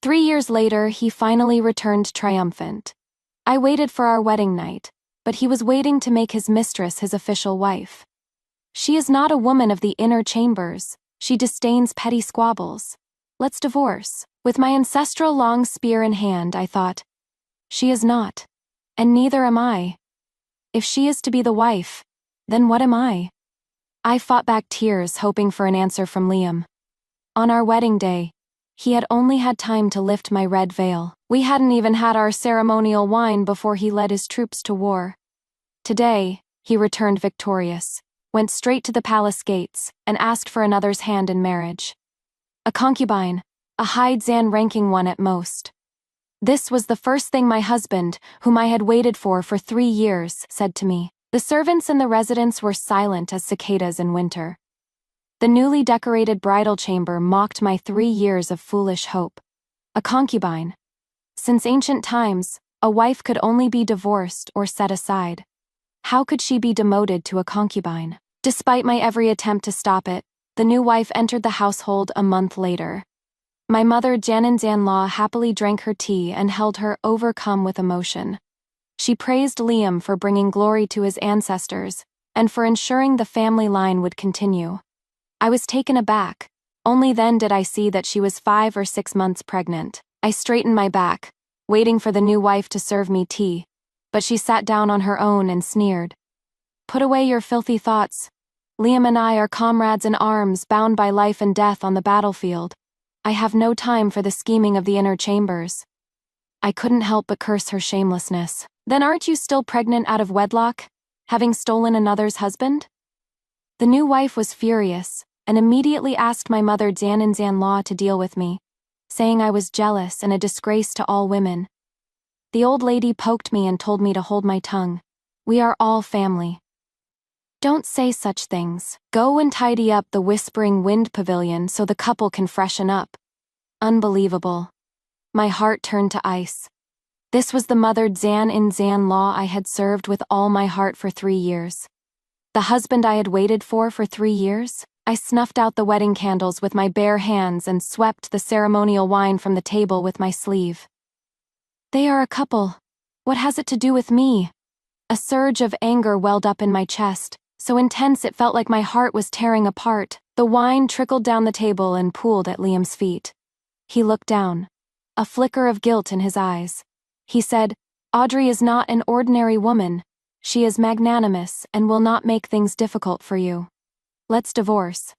3 years later, he finally returned triumphant. I waited for our wedding night, but he was waiting to make his mistress his official wife. She is not a woman of the inner chambers. She disdains petty squabbles. Let's divorce. With my ancestral long spear in hand, I thought, she is not. And neither am I. If she is to be the wife, then what am I? I fought back tears, hoping for an answer from Liam. On our wedding day, he had only had time to lift my red veil. We hadn't even had our ceremonial wine before he led his troops to war. Today, he returned victorious, went straight to the palace gates, and asked for another's hand in marriage. A concubine, a high Zan-ranking one at most. This was the first thing my husband, whom I had waited for 3 years, said to me. The servants in the residence were silent as cicadas in winter. The newly decorated bridal chamber mocked my 3 years of foolish hope. A concubine. Since ancient times, a wife could only be divorced or set aside. How could she be demoted to a concubine? Despite my every attempt to stop it, the new wife entered the household a month later. My mother, Janin Zanlaw, happily drank her tea and held her overcome with emotion. She praised Liam for bringing glory to his ancestors and for ensuring the family line would continue. I was taken aback. Only then did I see that she was 5 or 6 months pregnant. I straightened my back, waiting for the new wife to serve me tea, but she sat down on her own and sneered. Put away your filthy thoughts. Liam and I are comrades in arms, bound by life and death on the battlefield. I have no time for the scheming of the inner chambers. I couldn't help but curse her shamelessness. Then aren't you still pregnant out of wedlock, having stolen another's husband? The new wife was furious, and immediately asked my mother Janin Zanlaw to deal with me, saying I was jealous and a disgrace to all women. The old lady poked me and told me to hold my tongue. We are all family. Don't say such things. Go and tidy up the Whispering Wind Pavilion so the couple can freshen up. Unbelievable. My heart turned to ice. This was the mother Zanlaw I had served with all my heart for 3 years. The husband I had waited for 3 years? I snuffed out the wedding candles with my bare hands and swept the ceremonial wine from the table with my sleeve. They are a couple. What has it to do with me? A surge of anger welled up in my chest, so intense it felt like my heart was tearing apart. The wine trickled down the table and pooled at Liam's feet. He looked down, a flicker of guilt in his eyes. He said, Audrey is not an ordinary woman. She is magnanimous and will not make things difficult for you. Let's divorce.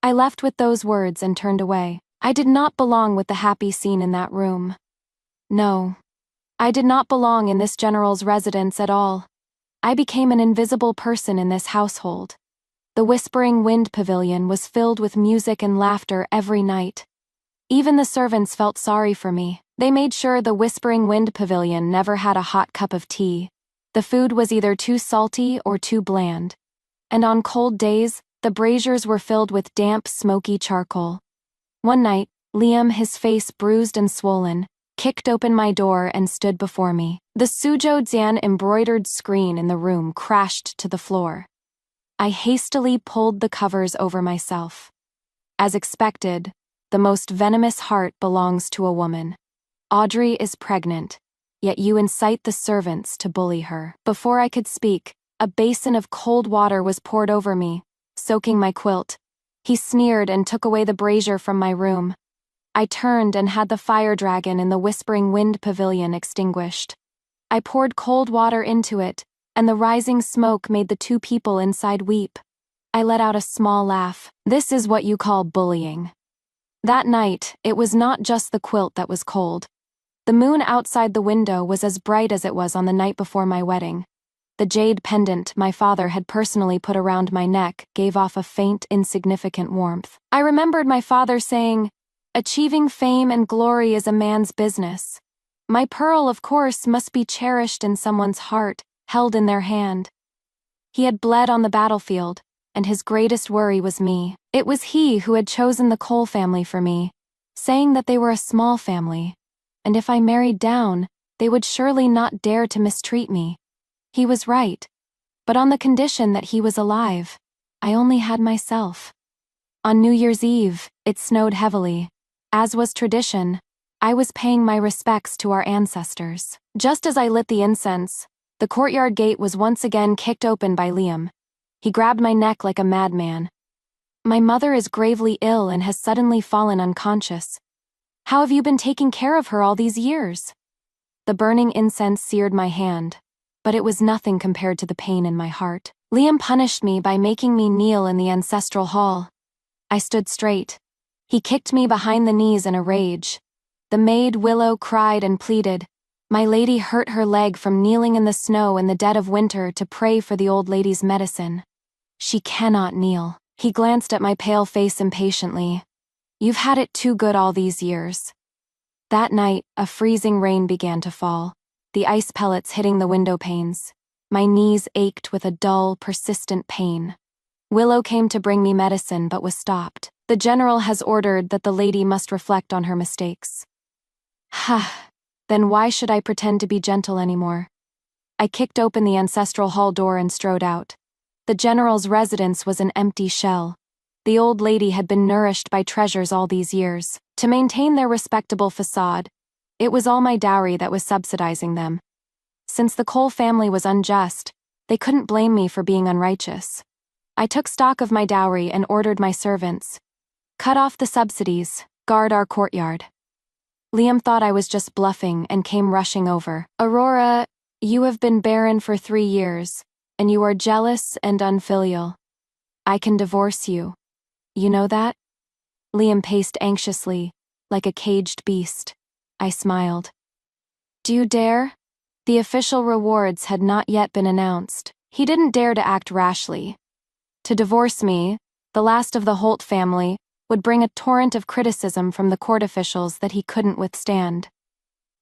I left with those words and turned away. I did not belong with the happy scene in that room. No. I did not belong in this general's residence at all. I became an invisible person in this household. The Whispering Wind Pavilion was filled with music and laughter every night. Even the servants felt sorry for me. They made sure the Whispering Wind Pavilion never had a hot cup of tea. The food was either too salty or too bland. And on cold days, the braziers were filled with damp, smoky charcoal. One night, Liam, his face bruised and swollen, kicked open my door and stood before me. The Suzhou Jian embroidered screen in the room crashed to the floor. I hastily pulled the covers over myself. As expected, the most venomous heart belongs to a woman. Audrey is pregnant, yet you incite the servants to bully her. Before I could speak, a basin of cold water was poured over me, soaking my quilt. He sneered and took away the brazier from my room. I turned and had the fire dragon in the Whispering Wind Pavilion extinguished. I poured cold water into it, and the rising smoke made the 2 people inside weep. I let out a small laugh. This is what you call bullying. That night, it was not just the quilt that was cold. The moon outside the window was as bright as it was on the night before my wedding. The jade pendant my father had personally put around my neck gave off a faint, insignificant warmth. I remembered my father saying, "Achieving fame and glory is a man's business. My pearl, of course, must be cherished in someone's heart, held in their hand." He had bled on the battlefield, and his greatest worry was me. It was he who had chosen the Cole family for me, saying that they were a small family, and if I married down, they would surely not dare to mistreat me. He was right, but on the condition that he was alive. I only had myself. On New Year's Eve, it snowed heavily. As was tradition, I was paying my respects to our ancestors. Just as I lit the incense, the courtyard gate was once again kicked open by Liam. He grabbed my neck like a madman. My mother is gravely ill and has suddenly fallen unconscious. How have you been taking care of her all these years? The burning incense seared my hand, but it was nothing compared to the pain in my heart. Liam punished me by making me kneel in the ancestral hall. I stood straight. He kicked me behind the knees in a rage. The maid Willow cried and pleaded. My lady hurt her leg from kneeling in the snow in the dead of winter to pray for the old lady's medicine. She cannot kneel. He glanced at my pale face impatiently. You've had it too good all these years. That night, a freezing rain began to fall, the ice pellets hitting the window panes. My knees ached with a dull, persistent pain. Willow came to bring me medicine but was stopped. The general has ordered that the lady must reflect on her mistakes. Then why should I pretend to be gentle anymore? I kicked open the ancestral hall door and strode out. The general's residence was an empty shell. The old lady had been nourished by treasures all these years. To maintain their respectable facade, it was all my dowry that was subsidizing them. Since the Cole family was unjust, they couldn't blame me for being unrighteous. I took stock of my dowry and ordered my servants. Cut off the subsidies, guard our courtyard. Liam thought I was just bluffing and came rushing over. Aurora, you have been barren for 3 years, and you are jealous and unfilial. I can divorce you. You know that? Liam paced anxiously, like a caged beast. I smiled. Do you dare? The official rewards had not yet been announced. He didn't dare to act rashly. To divorce me, the last of the Holt family, would bring a torrent of criticism from the court officials that he couldn't withstand.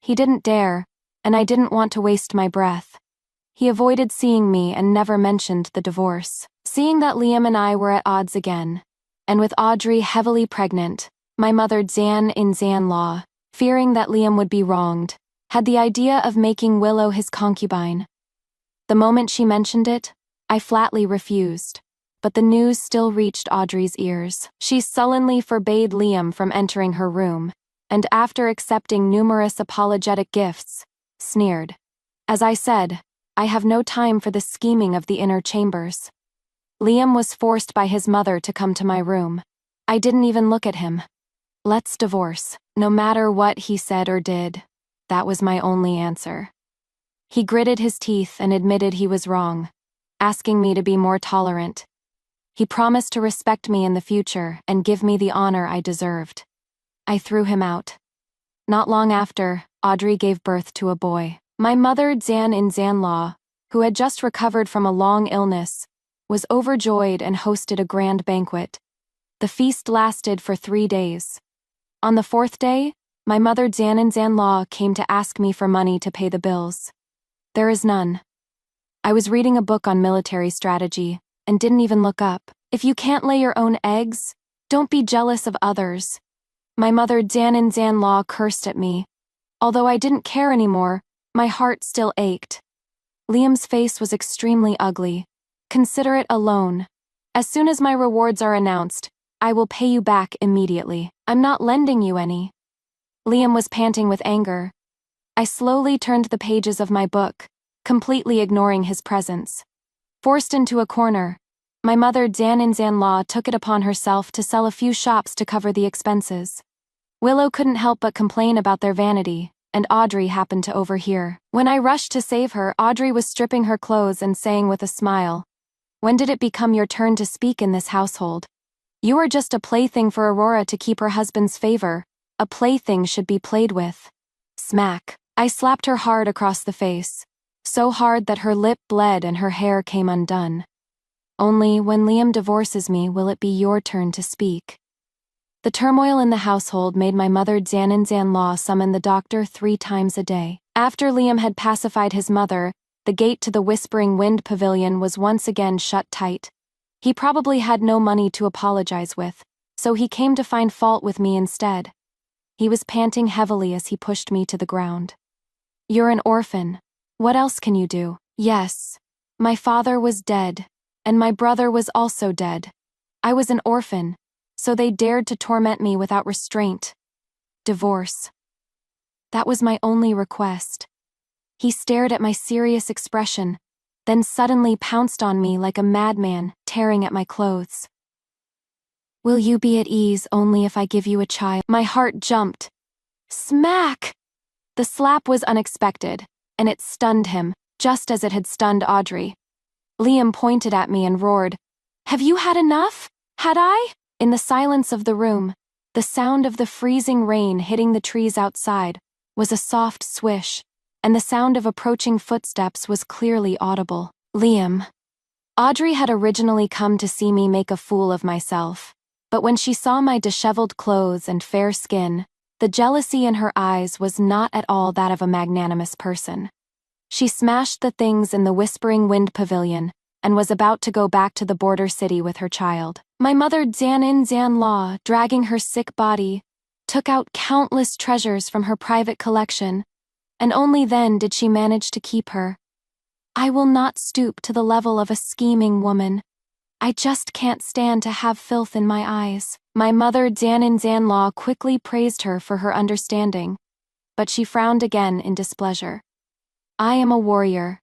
He didn't dare, and I didn't want to waste my breath. He avoided seeing me and never mentioned the divorce. Seeing that Liam and I were at odds again, and with Audrey heavily pregnant, my mother Zan in Zan law, fearing that Liam would be wronged, had the idea of making Willow his concubine. The moment she mentioned it, I flatly refused. But the news still reached Audrey's ears. She sullenly forbade Liam from entering her room, and after accepting numerous apologetic gifts, sneered. As I said, I have no time for the scheming of the inner chambers. Liam was forced by his mother to come to my room. I didn't even look at him. Let's divorce, no matter what he said or did. That was my only answer. He gritted his teeth and admitted he was wrong, asking me to be more tolerant. He promised to respect me in the future and give me the honor I deserved. I threw him out. Not long after, Audrey gave birth to a boy. My mother, Zan in Zanlaw, who had just recovered from a long illness, was overjoyed and hosted a grand banquet. The feast lasted for 3 days. On the 4th day, my mother Zan in Zanlaw came to ask me for money to pay the bills. There is none. I was reading a book on military strategy, and didn't even look up. If you can't lay your own eggs, don't be jealous of others. My mother Dan in Zanlaw cursed at me. Although I didn't care anymore, my heart still ached. Liam's face was extremely ugly. Consider it a loan. As soon as my rewards are announced, I will pay you back immediately. I'm not lending you any. Liam was panting with anger. I slowly turned the pages of my book, completely ignoring his presence. Forced into a corner, my mother Dan in Zanlaw took it upon herself to sell a few shops to cover the expenses. Willow couldn't help but complain about their vanity, and Audrey happened to overhear. When I rushed to save her, Audrey was stripping her clothes and saying with a smile, "When did it become your turn to speak in this household? You are just a plaything for Aurora to keep her husband's favor. A plaything should be played with." Smack. I slapped her hard across the face, so hard that her lip bled and her hair came undone. Only when Liam divorces me will it be your turn to speak. The turmoil in the household made my mother Zan in Zanlaw summon the doctor 3 times a day. After Liam had pacified his mother, the gate to the Whispering Wind Pavilion was once again shut tight. He probably had no money to apologize with, so he came to find fault with me instead. He was panting heavily as he pushed me to the ground. "You're an orphan. What else can you do?" "Yes. My father was dead, and my brother was also dead. I was an orphan, so they dared to torment me without restraint. Divorce. That was my only request. He stared at my serious expression, then suddenly pounced on me like a madman, tearing at my clothes. Will you be at ease only if I give you a child? My heart jumped. Smack! The slap was unexpected, and it stunned him, just as it had stunned Audrey. Liam pointed at me and roared, "Have you had enough? Had I?" In the silence of the room, the sound of the freezing rain hitting the trees outside was a soft swish, and the sound of approaching footsteps was clearly audible. Liam. Audrey had originally come to see me make a fool of myself, but when she saw my disheveled clothes and fair skin, the jealousy in her eyes was not at all that of a magnanimous person. She smashed the things in the Whispering Wind Pavilion and was about to go back to the border city with her child. My mother Zan-in-Zan-Law, dragging her sick body, took out countless treasures from her private collection, and only then did she manage to keep her. I will not stoop to the level of a scheming woman. I just can't stand to have filth in my eyes. My mother Zan-in-Zan-Law quickly praised her for her understanding, but she frowned again in displeasure. I am a warrior,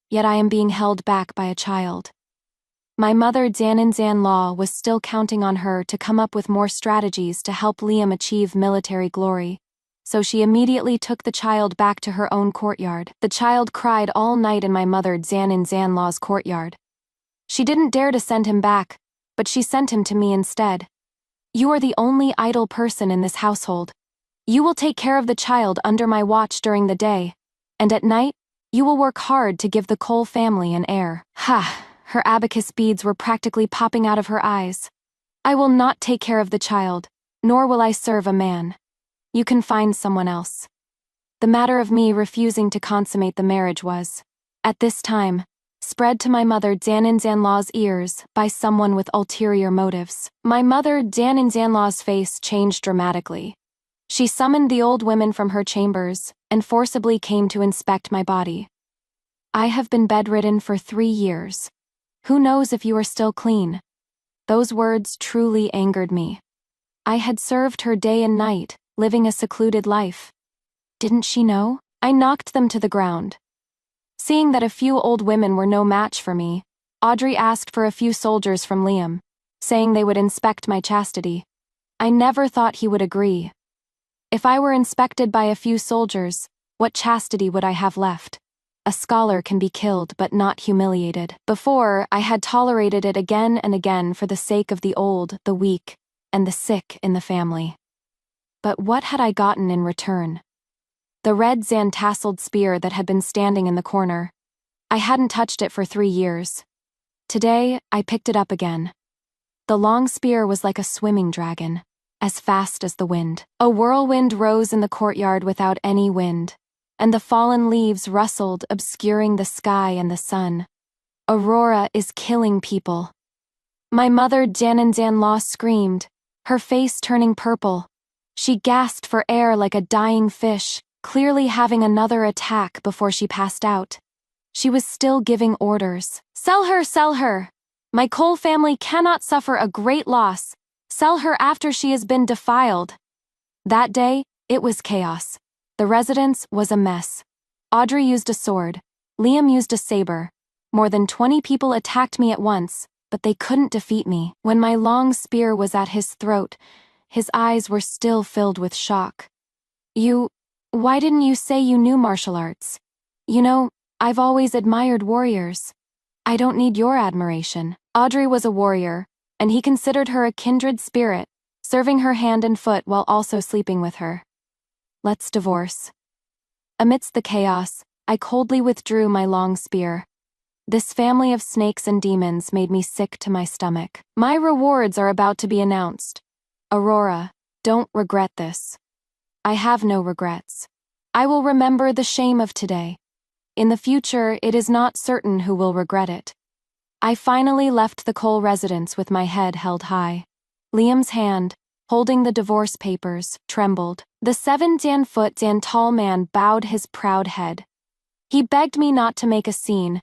yet I am being held back by a child. My mother Zan-in-Zan-Law was still counting on her to come up with more strategies to help Liam achieve military glory, so she immediately took the child back to her own courtyard. The child cried all night in my mother Zan-in-Zan-Law's courtyard. She didn't dare to send him back, but she sent him to me instead. You are the only idle person in this household. You will take care of the child under my watch during the day, and at night, you will work hard to give the Cole family an heir. Ha! Her abacus beads were practically popping out of her eyes. I will not take care of the child, nor will I serve a man. You can find someone else. The matter of me refusing to consummate the marriage was, at this time, spread to my mother Zan-in-Zan-Law's ears by someone with ulterior motives. My mother Zan-in-Zan-Law's face changed dramatically. She summoned the old women from her chambers and forcibly came to inspect my body. I have been bedridden for 3 years. Who knows if you are still clean? Those words truly angered me. I had served her day and night, living a secluded life. Didn't she know? I knocked them to the ground. Seeing that a few old women were no match for me, Audrey asked for a few soldiers from Liam, saying they would inspect my chastity. I never thought he would agree. If I were inspected by a few soldiers, what chastity would I have left? A scholar can be killed but not humiliated. Before, I had tolerated it again and again for the sake of the old, the weak, and the sick in the family. But what had I gotten in return? The red Zan-tasseled spear that had been standing in the corner. I hadn't touched it for 3 years. Today, I picked it up again. The long spear was like a swimming dragon, as fast as the wind. A whirlwind rose in the courtyard without any wind, and the fallen leaves rustled, obscuring the sky and the sun. Aurora is killing people. My mother Zan-in-Zan-Law screamed, her face turning purple. She gasped for air like a dying fish, clearly having another attack before she passed out. She was still giving orders. Sell her, sell her! My Cole family cannot suffer a great loss. Sell her after she has been defiled. That day, it was chaos. The residence was a mess. Audrey used a sword. Liam used a saber. More than 20 people attacked me at once, but they couldn't defeat me. When my long spear was at his throat, his eyes were still filled with shock. Why didn't you say you knew martial arts? You know, I've always admired warriors. I don't need your admiration. Audrey was a warrior, and he considered her a kindred spirit, serving her hand and foot while also sleeping with her. Let's divorce. Amidst the chaos, I coldly withdrew my long spear. This family of snakes and demons made me sick to my stomach. My rewards are about to be announced. Aurora, don't regret this. I have no regrets. I will remember the shame of today. In the future, it is not certain who will regret it. I finally left the Cole residence with my head held high. Liam's hand, holding the divorce papers, trembled. The 7-foot tall man bowed his proud head. He begged me not to make a scene.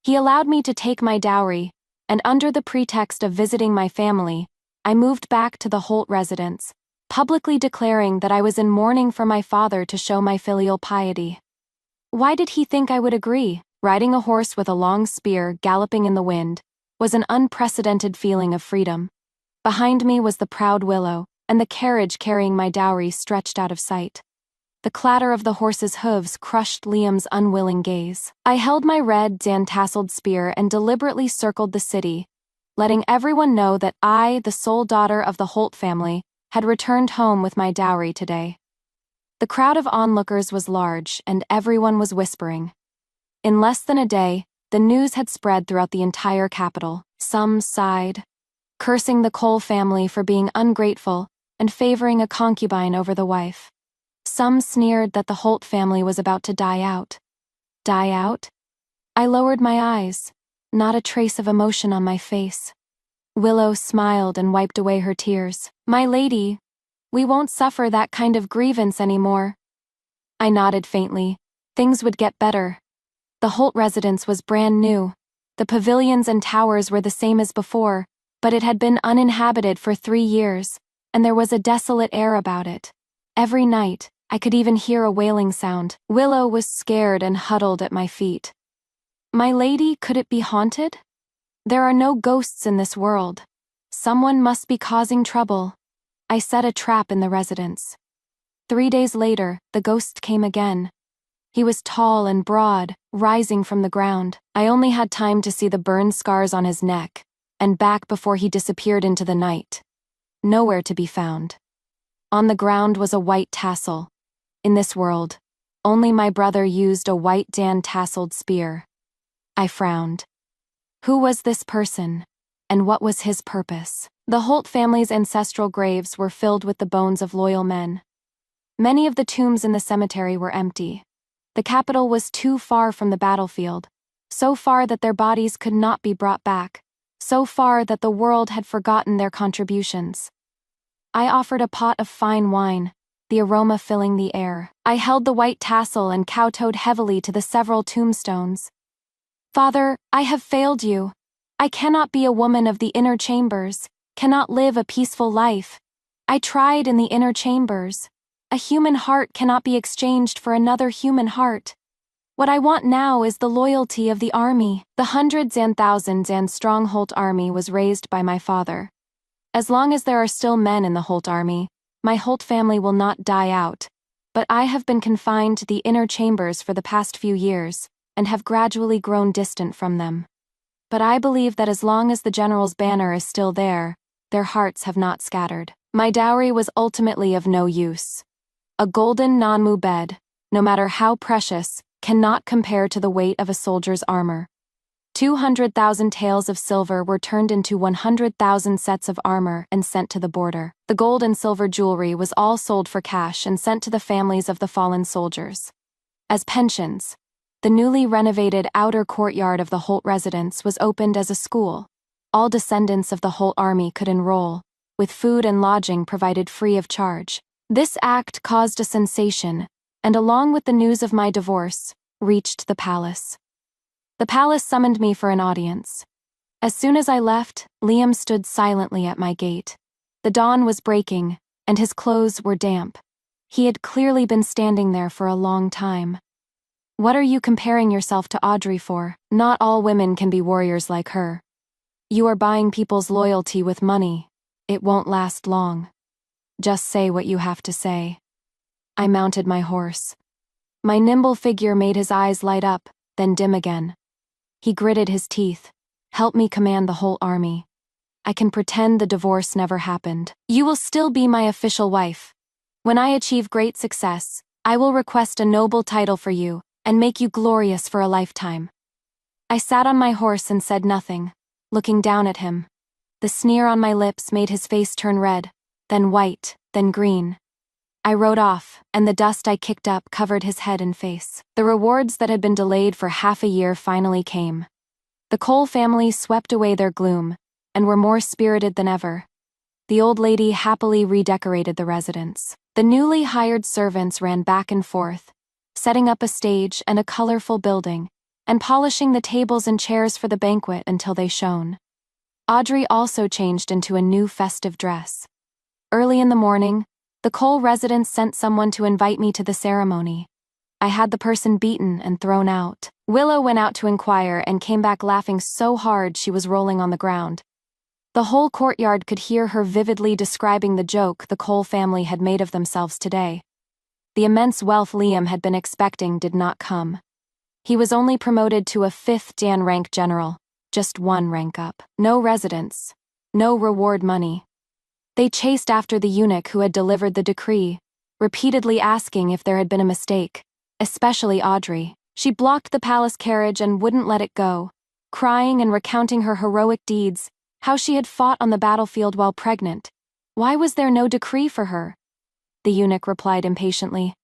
He allowed me to take my dowry, and under the pretext of visiting my family, I moved back to the Holt residence, publicly declaring that I was in mourning for my father to show my filial piety. Why did he think I would agree? Riding a horse with a long spear galloping in the wind was an unprecedented feeling of freedom. Behind me was the proud willow, and the carriage carrying my dowry stretched out of sight. The clatter of the horse's hooves crushed Liam's unwilling gaze. I held my red, dan-tasseled spear and deliberately circled the city, letting everyone know that I, the sole daughter of the Holt family, had returned home with my dowry today. The crowd of onlookers was large, and everyone was whispering. In less than a day, the news had spread throughout the entire capital. Some sighed, cursing the Cole family for being ungrateful and favoring a concubine over the wife. Some sneered that the Holt family was about to die out. Die out? I lowered my eyes, not a trace of emotion on my face. Willow smiled and wiped away her tears. My lady, we won't suffer that kind of grievance anymore. I nodded faintly. Things would get better. The Holt residence was brand new. The pavilions and towers were the same as before, but it had been uninhabited for 3 years, and there was a desolate air about it. Every night, I could even hear a wailing sound. Willow was scared and huddled at my feet. My lady, could it be haunted? There are no ghosts in this world. Someone must be causing trouble. I set a trap in the residence. 3 days later, the ghost came again. He was tall and broad, rising from the ground. I only had time to see the burn scars on his neck and back before he disappeared into the night. Nowhere to be found. On the ground was a white tassel. In this world, only my brother used a white dan-tasseled spear. I frowned. Who was this person, and what was his purpose? The Holt family's ancestral graves were filled with the bones of loyal men. Many of the tombs in the cemetery were empty. The capital was too far from the battlefield, so far that their bodies could not be brought back, so far that the world had forgotten their contributions. I offered a pot of fine wine, the aroma filling the air. I held the white tassel and kowtowed heavily to the several tombstones. Father, I have failed you. I cannot be a woman of the inner chambers, cannot live a peaceful life. I tried in the inner chambers. A human heart cannot be exchanged for another human heart. What I want now is the loyalty of the army. The hundreds and thousands and strong Holt army was raised by my father. As long as there are still men in the Holt army, my Holt family will not die out, but I have been confined to the inner chambers for the past few years, and have gradually grown distant from them. But I believe that as long as the general's banner is still there, their hearts have not scattered. My dowry was ultimately of no use. A golden Nanmu bed, no matter how precious, cannot compare to the weight of a soldier's armor. 200,000 taels of silver were turned into 100,000 sets of armor and sent to the border. The gold and silver jewelry was all sold for cash and sent to the families of the fallen soldiers. As pensions, the newly renovated outer courtyard of the Holt residence was opened as a school. All descendants of the Holt army could enroll, with food and lodging provided free of charge. This act caused a sensation, and along with the news of my divorce, reached the palace. The palace summoned me for an audience. As soon as I left, Liam stood silently at my gate. The dawn was breaking, and his clothes were damp. He had clearly been standing there for a long time. What are you comparing yourself to Audrey for? Not all women can be warriors like her. You are buying people's loyalty with money. It won't last long. Just say what you have to say. I mounted my horse. My nimble figure made his eyes light up, then dim again. He gritted his teeth. Help me command the whole army. I can pretend the divorce never happened. You will still be my official wife. When I achieve great success, I will request a noble title for you and make you glorious for a lifetime. I sat on my horse and said nothing, looking down at him. The sneer on my lips made his face turn red, then white, then green. I rode off, and the dust I kicked up covered his head and face. The rewards that had been delayed for half a year finally came. The Cole family swept away their gloom, and were more spirited than ever. The old lady happily redecorated the residence. The newly hired servants ran back and forth, setting up a stage and a colorful building, and polishing the tables and chairs for the banquet until they shone. Audrey also changed into a new festive dress. Early in the morning, The Cole residence sent someone to invite me to the ceremony. I had the person beaten and thrown out. Willow went out to inquire and came back laughing so hard she was rolling on the ground. The whole courtyard could hear her vividly describing the joke the Cole family had made of themselves today. The immense wealth Liam had been expecting did not come. He was only promoted to a 5th Dan rank general, just 1 rank up. No residence, no reward money. They chased after the eunuch who had delivered the decree, repeatedly asking if there had been a mistake, especially Audrey. She blocked the palace carriage and wouldn't let it go, crying and recounting her heroic deeds, how she had fought on the battlefield while pregnant. Why was there no decree for her? The eunuch replied impatiently.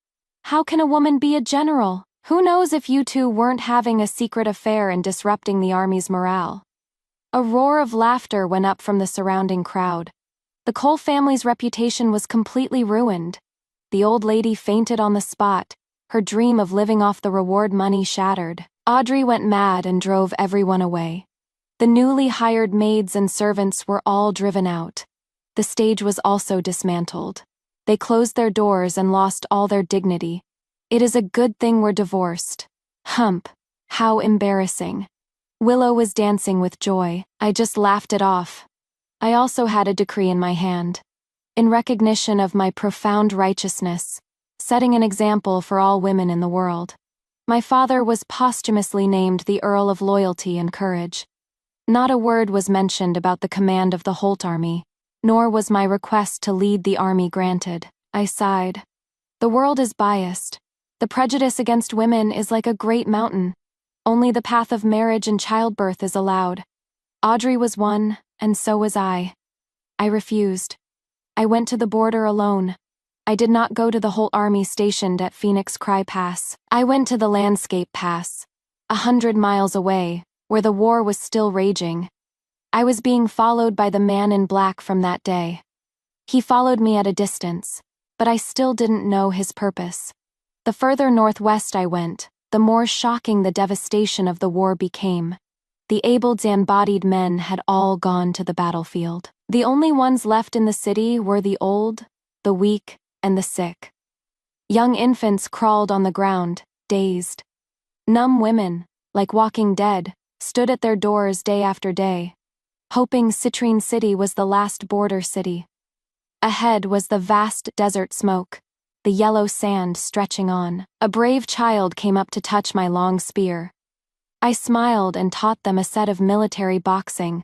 How can a woman be a general? Who knows if you two weren't having a secret affair and disrupting the army's morale? A roar of laughter went up from the surrounding crowd. The Cole family's reputation was completely ruined. The old lady fainted on the spot, her dream of living off the reward money shattered. Audrey went mad and drove everyone away. The newly hired maids and servants were all driven out. The stage was also dismantled. They closed their doors and lost all their dignity. It is a good thing we're divorced. Hump. How embarrassing. Willow was dancing with joy. I just laughed it off. I also had a decree in my hand. In recognition of my profound righteousness, setting an example for all women in the world. My father was posthumously named the Earl of Loyalty and Courage. Not a word was mentioned about the command of the Holt army, nor was my request to lead the army granted. I sighed. The world is biased. The prejudice against women is like a great mountain. Only the path of marriage and childbirth is allowed. Audrey was one, and so was I. I refused. I went to the border alone. I did not go to the Holt army stationed at Phoenix Cry Pass. I went to the Landscape Pass, 100 miles away, where the war was still raging. I was being followed by the man in black from that day. He followed me at a distance, but I still didn't know his purpose. The further northwest I went, the more shocking the devastation of the war became. The able-bodied men had all gone to the battlefield. The only ones left in the city were the old, the weak, and the sick. Young infants crawled on the ground, dazed. Numb women, like walking dead, stood at their doors day after day, hoping Citrine City was the last border city. Ahead was the vast desert smoke, the yellow sand stretching on. A brave child came up to touch my long spear. I smiled and taught them a set of military boxing.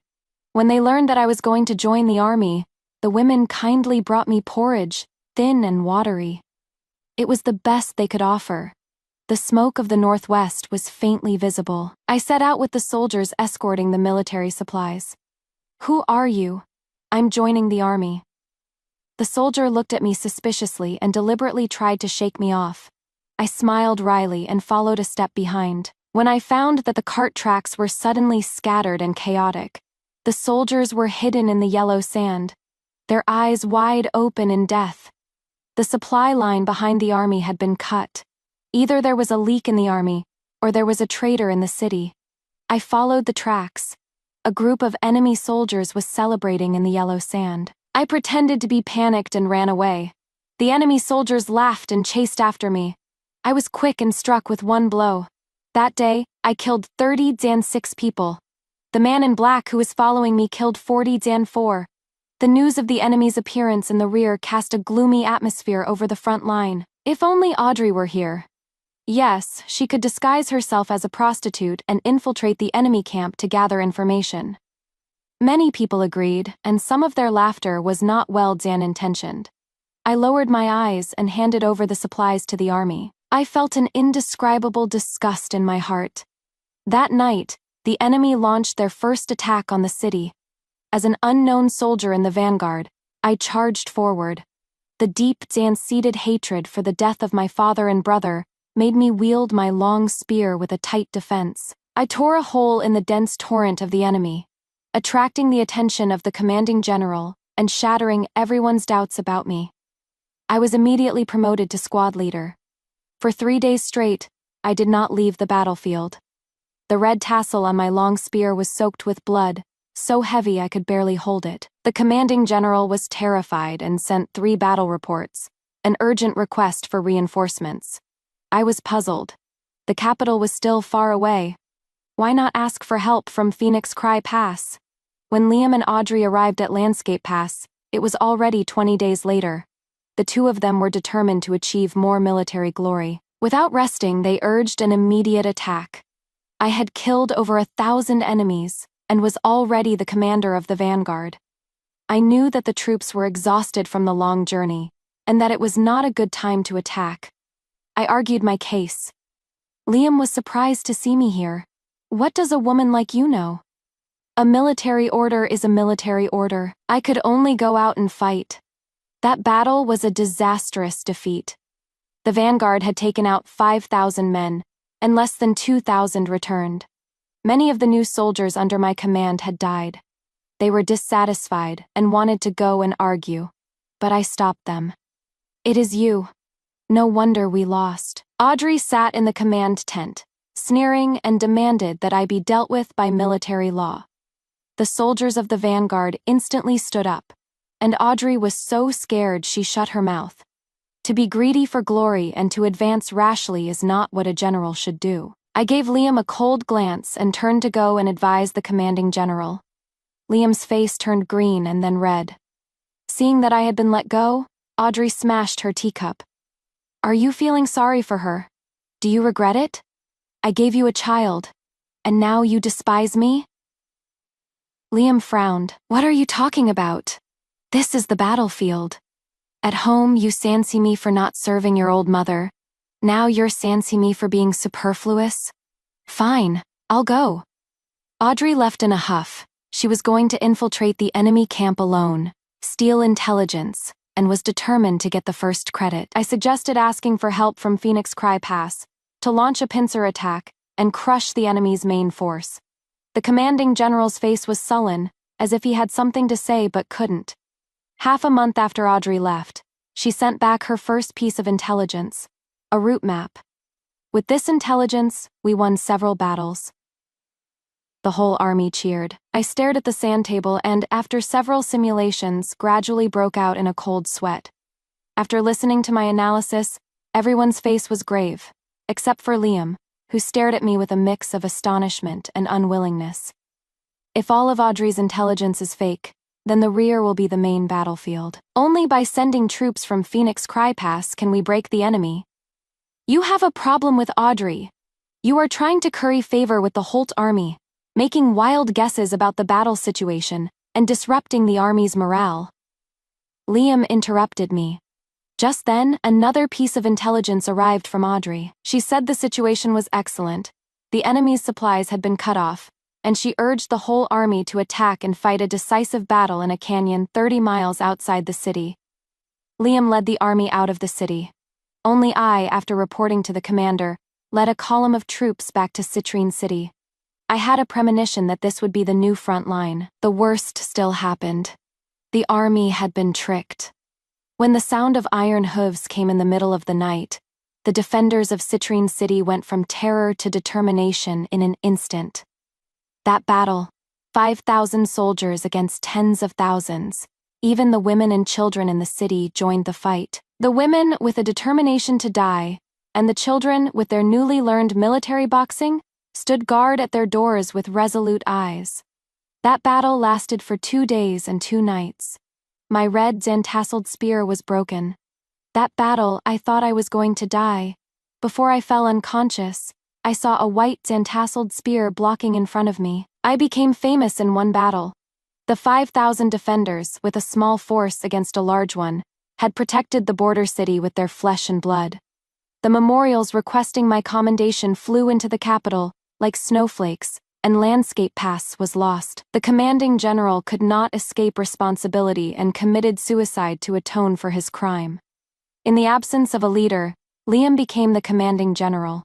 When they learned that I was going to join the army, the women kindly brought me porridge, thin and watery. It was the best they could offer. The smoke of the northwest was faintly visible. I set out with the soldiers escorting the military supplies. Who are you? I'm joining the army. The soldier looked at me suspiciously and deliberately tried to shake me off. I smiled wryly and followed a step behind. When I found that the cart tracks were suddenly scattered and chaotic, the soldiers were hidden in the yellow sand, their eyes wide open in death. The supply line behind the army had been cut. Either there was a leak in the army, or there was a traitor in the city. I followed the tracks. A group of enemy soldiers was celebrating in the yellow sand. I pretended to be panicked and ran away. The enemy soldiers laughed and chased after me. I was quick and struck with one blow. That day, I killed 30-6 people. The man in black who was following me killed 40-4. The news of the enemy's appearance in the rear cast a gloomy atmosphere over the front line. If only Audrey were here. Yes, she could disguise herself as a prostitute and infiltrate the enemy camp to gather information. Many people agreed, and some of their laughter was not well-intentioned. I lowered my eyes and handed over the supplies to the army. I felt an indescribable disgust in my heart. That night, the enemy launched their first attack on the city. As an unknown soldier in the vanguard, I charged forward. The deep-seated hatred for the death of my father and brother made me wield my long spear with a tight defense. I tore a hole in the dense torrent of the enemy, attracting the attention of the commanding general and shattering everyone's doubts about me. I was immediately promoted to squad leader. For 3 days straight, I did not leave the battlefield. The red tassel on my long spear was soaked with blood, so heavy I could barely hold it. The commanding general was terrified and sent 3 battle reports, an urgent request for reinforcements. I was puzzled. The capital was still far away. Why not ask for help from Phoenix Cry Pass? When Liam and Audrey arrived at Landscape Pass, it was already 20 days later. The two of them were determined to achieve more military glory. Without resting, they urged an immediate attack. I had killed over 1,000 enemies and was already the commander of the vanguard. I knew that the troops were exhausted from the long journey and that it was not a good time to attack. I argued my case. Liam was surprised to see me here. What does a woman like you know? A military order is a military order. I could only go out and fight. That battle was a disastrous defeat. The vanguard had taken out 5,000 men, and less than 2,000 returned. Many of the new soldiers under my command had died. They were dissatisfied and wanted to go and argue, but I stopped them. It is you. No wonder we lost. Audrey sat in the command tent, sneering, and demanded that I be dealt with by military law. The soldiers of the vanguard instantly stood up, and Audrey was so scared she shut her mouth. To be greedy for glory and to advance rashly is not what a general should do. I gave Liam a cold glance and turned to go and advise the commanding general. Liam's face turned green and then red. Seeing that I had been let go, Audrey smashed her teacup. Are you feeling sorry for her? Do you regret it? I gave you a child, and now you despise me? Liam frowned. What are you talking about? This is the battlefield. At home, you fancy me for not serving your old mother. Now you're fancy me for being superfluous? Fine, I'll go. Audrey left in a huff. She was going to infiltrate the enemy camp alone, steal intelligence, and was determined to get the first credit. I suggested asking for help from Phoenix Cry Pass to launch a pincer attack and crush the enemy's main force. The commanding general's face was sullen, as if he had something to say but couldn't. Half a month after Audrey left, she sent back her first piece of intelligence, a route map. With this intelligence, we won several battles. The whole army cheered. I stared at the sand table and, after several simulations, gradually broke out in a cold sweat. After listening to my analysis, everyone's face was grave, except for Liam, who stared at me with a mix of astonishment and unwillingness. If all of Audrey's intelligence is fake, then the rear will be the main battlefield. Only by sending troops from Phoenix Cry Pass can we break the enemy. You have a problem with Audrey. You are trying to curry favor with the Holt army, making wild guesses about the battle situation and disrupting the army's morale. Liam interrupted me. Just then, another piece of intelligence arrived from Audrey. She said the situation was excellent. The enemy's supplies had been cut off, and she urged the whole army to attack and fight a decisive battle in a canyon 30 miles outside the city. Liam led the army out of the city. Only I, after reporting to the commander, led a column of troops back to Citrine City. I had a premonition that this would be the new front line. The worst still happened. The army had been tricked. When the sound of iron hooves came in the middle of the night, the defenders of Citrine City went from terror to determination in an instant. That battle, 5,000 soldiers against tens of thousands. Even the women and children in the city joined the fight. The women with a determination to die, and the children with their newly learned military boxing, stood guard at their doors with resolute eyes. That battle lasted for 2 days and 2 nights. My red zantasseled spear was broken. That battle, I thought I was going to die. Before I fell unconscious, I saw a white zantasseled spear blocking in front of me. I became famous in one battle. The 5,000 defenders, with a small force against a large one, had protected the border city with their flesh and blood. The memorials requesting my commendation flew into the capital, like snowflakes, and Landscape Pass was lost. The commanding general could not escape responsibility and committed suicide to atone for his crime. In the absence of a leader, Liam became the commanding general.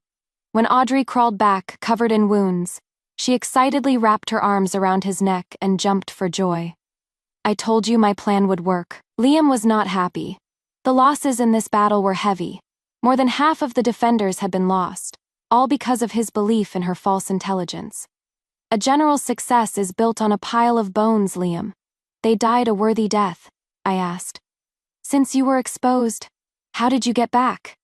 When Audrey crawled back, covered in wounds, she excitedly wrapped her arms around his neck and jumped for joy. I told you my plan would work. Liam was not happy. The losses in this battle were heavy. More than half of the defenders had been lost, all because of his belief in her false intelligence. A general's success is built on a pile of bones, Liam. They died a worthy death, I asked. Since you were exposed, how did you get back?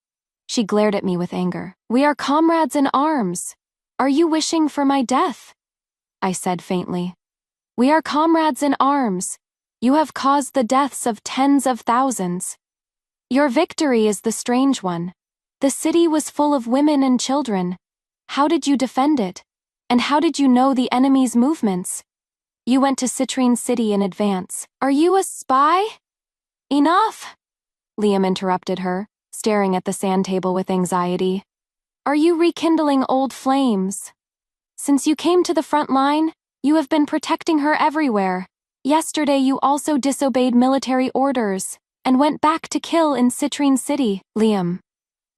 She glared at me with anger. We are comrades in arms. Are you wishing for my death? I said faintly. We are comrades in arms. You have caused the deaths of tens of thousands. Your victory is the strange one. The city was full of women and children. How did you defend it? And how did you know the enemy's movements? You went to Citrine City in advance. Are you a spy? Enough! Liam interrupted her, staring at the sand table with anxiety. Are you rekindling old flames? Since you came to the front line, you have been protecting her everywhere. Yesterday you also disobeyed military orders and went back to kill in Citrine City. Liam,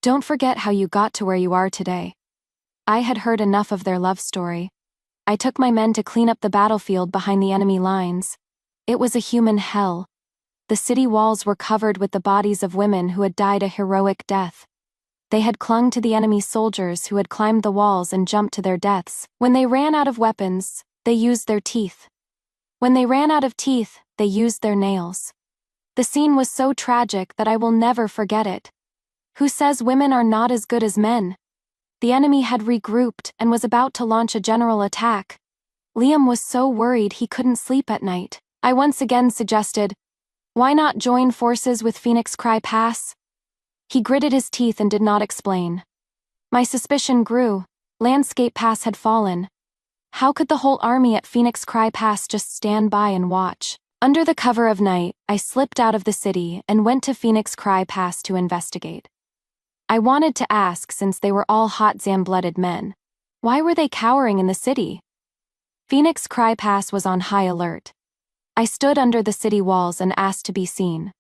don't forget how you got to where you are today. I had heard enough of their love story. I took my men to clean up the battlefield behind the enemy lines. It was a human hell. The city walls were covered with the bodies of women who had died a heroic death. They had clung to the enemy soldiers who had climbed the walls and jumped to their deaths. When they ran out of weapons, they used their teeth. When they ran out of teeth, they used their nails. The scene was so tragic that I will never forget it. Who says women are not as good as men? The enemy had regrouped and was about to launch a general attack. Liam was so worried he couldn't sleep at night. I once again suggested, why not join forces with Phoenix Cry Pass? He gritted his teeth and did not explain. My suspicion grew. Landscape Pass had fallen. How could the whole army at Phoenix Cry Pass just stand by and watch? Under the cover of night, I slipped out of the city and went to Phoenix Cry Pass to investigate. I wanted to ask, since they were all hot Zam-blooded men, why were they cowering in the city? Phoenix Cry Pass was on high alert. I stood under the city walls and asked to be seen.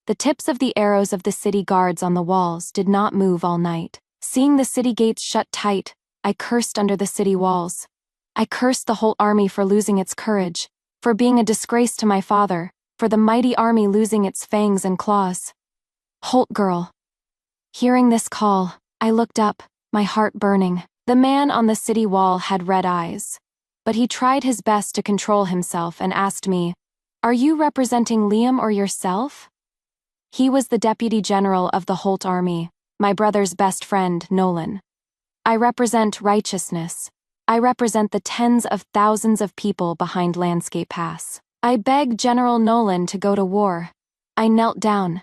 The tips of the arrows of the city guards on the walls did not move all night. Seeing the city gates shut tight, I cursed under the city walls. I cursed the whole army for losing its courage, for being a disgrace to my father, for the mighty army losing its fangs and claws. Holt girl. Hearing this call, I looked up, my heart burning. The man on the city wall had red eyes, but he tried his best to control himself and asked me, "Are you representing Liam or yourself?" He was the deputy general of the Holt army, my brother's best friend, Nolan. I represent righteousness. I represent the tens of thousands of people behind Landscape Pass. I begged General Nolan to go to war. I knelt down.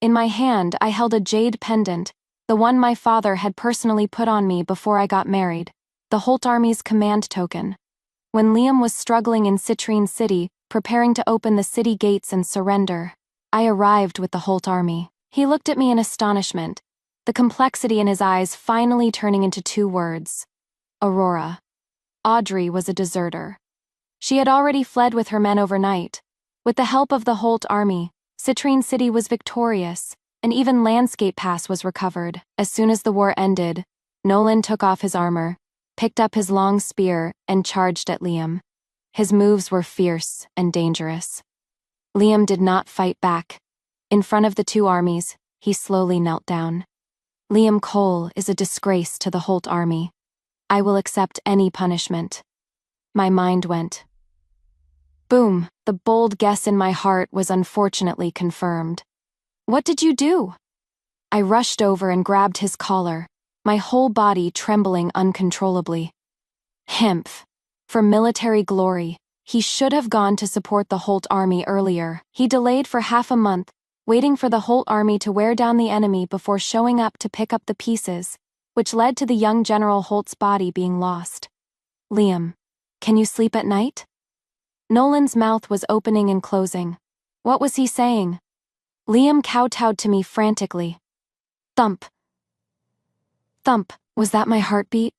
In my hand, I held a jade pendant, the one my father had personally put on me before I got married, the Holt Army's command token. When Liam was struggling in Citrine City, preparing to open the city gates and surrender, I arrived with the Holt Army. He looked at me in astonishment, the complexity in his eyes finally turning into two words. Aurora. Audrey was a deserter. She had already fled with her men overnight. With the help of the Holt Army, Citrine City was victorious, and even Landscape Pass was recovered. As soon as the war ended, Nolan took off his armor, picked up his long spear, and charged at Liam. His moves were fierce and dangerous. Liam did not fight back. In front of the two armies, he slowly knelt down. Liam Cole is a disgrace to the Holt Army. I will accept any punishment. My mind went. Boom, the bold guess in my heart was unfortunately confirmed. What did you do? I rushed over and grabbed his collar, my whole body trembling uncontrollably. Himph. For military glory, he should have gone to support the Holt Army earlier. He delayed for half a month, waiting for the Holt Army to wear down the enemy before showing up to pick up the pieces, which led to the young General Holt's body being lost. Liam, can you sleep at night? Nolan's mouth was opening and closing. What was he saying? Liam kowtowed to me frantically. Thump. Thump. Was that my heartbeat?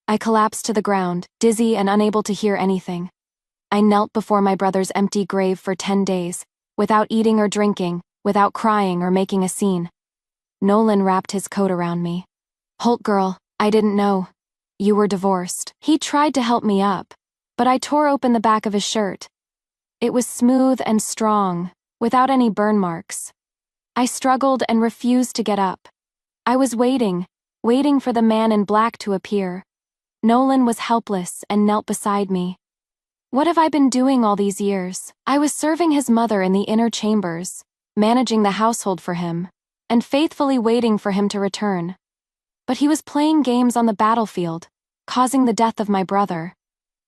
I collapsed to the ground, dizzy and unable to hear anything. I knelt before my brother's empty grave for 10 days, without eating or drinking, without crying or making a scene. Nolan wrapped his coat around me. Holt girl, I didn't know. You were divorced. He tried to help me up, but I tore open the back of his shirt. It was smooth and strong, without any burn marks. I struggled and refused to get up. I was waiting for the man in black to appear. Nolan was helpless and knelt beside me. What have I been doing all these years? I was serving his mother in the inner chambers, managing the household for him, and faithfully waiting for him to return. But he was playing games on the battlefield, causing the death of my brother.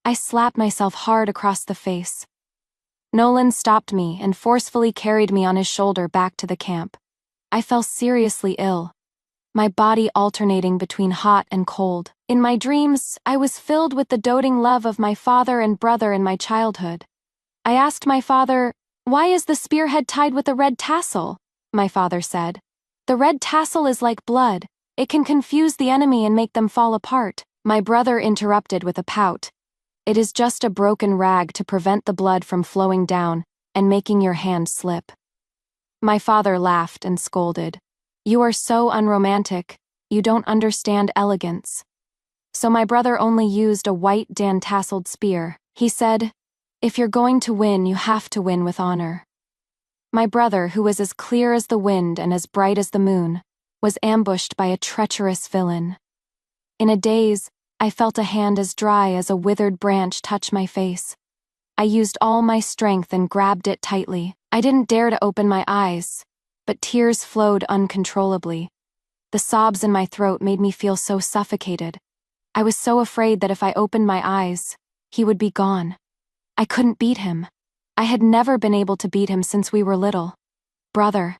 I slapped myself hard across the face. Nolan stopped me and forcefully carried me on his shoulder back to the camp. I fell seriously ill, my body alternating between hot and cold. In my dreams, I was filled with the doting love of my father and brother in my childhood. I asked my father, "Why is the spearhead tied with a red tassel?" My father said, "The red tassel is like blood. It can confuse the enemy and make them fall apart." My brother interrupted with a pout. "It is just a broken rag to prevent the blood from flowing down and making your hand slip." My father laughed and scolded. "You are so unromantic. You don't understand elegance." So my brother only used a white dan-tasseled spear. He said, "If you're going to win, you have to win with honor." My brother, who was as clear as the wind and as bright as the moon, was ambushed by a treacherous villain. In a daze, I felt a hand as dry as a withered branch touch my face. I used all my strength and grabbed it tightly. I didn't dare to open my eyes, but tears flowed uncontrollably. The sobs in my throat made me feel so suffocated. I was so afraid that if I opened my eyes, he would be gone. I couldn't beat him. I had never been able to beat him since we were little. "Brother."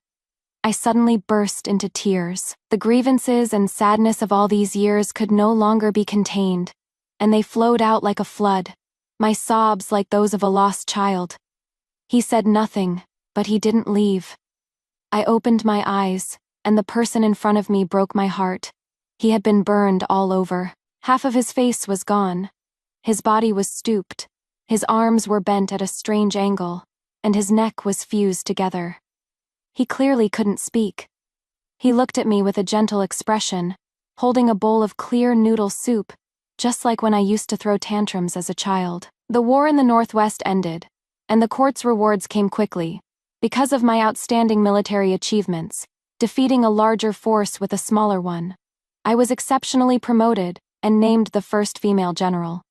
I suddenly burst into tears. The grievances and sadness of all these years could no longer be contained, and they flowed out like a flood, my sobs like those of a lost child. He said nothing, but he didn't leave. I opened my eyes, and the person in front of me broke my heart. He had been burned all over. Half of his face was gone. His body was stooped. His arms were bent at a strange angle, and his neck was fused together. He clearly couldn't speak. He looked at me with a gentle expression, holding a bowl of clear noodle soup, just like when I used to throw tantrums as a child. The war in the Northwest ended, and the court's rewards came quickly, because of my outstanding military achievements, defeating a larger force with a smaller one. I was exceptionally promoted and named the first female general.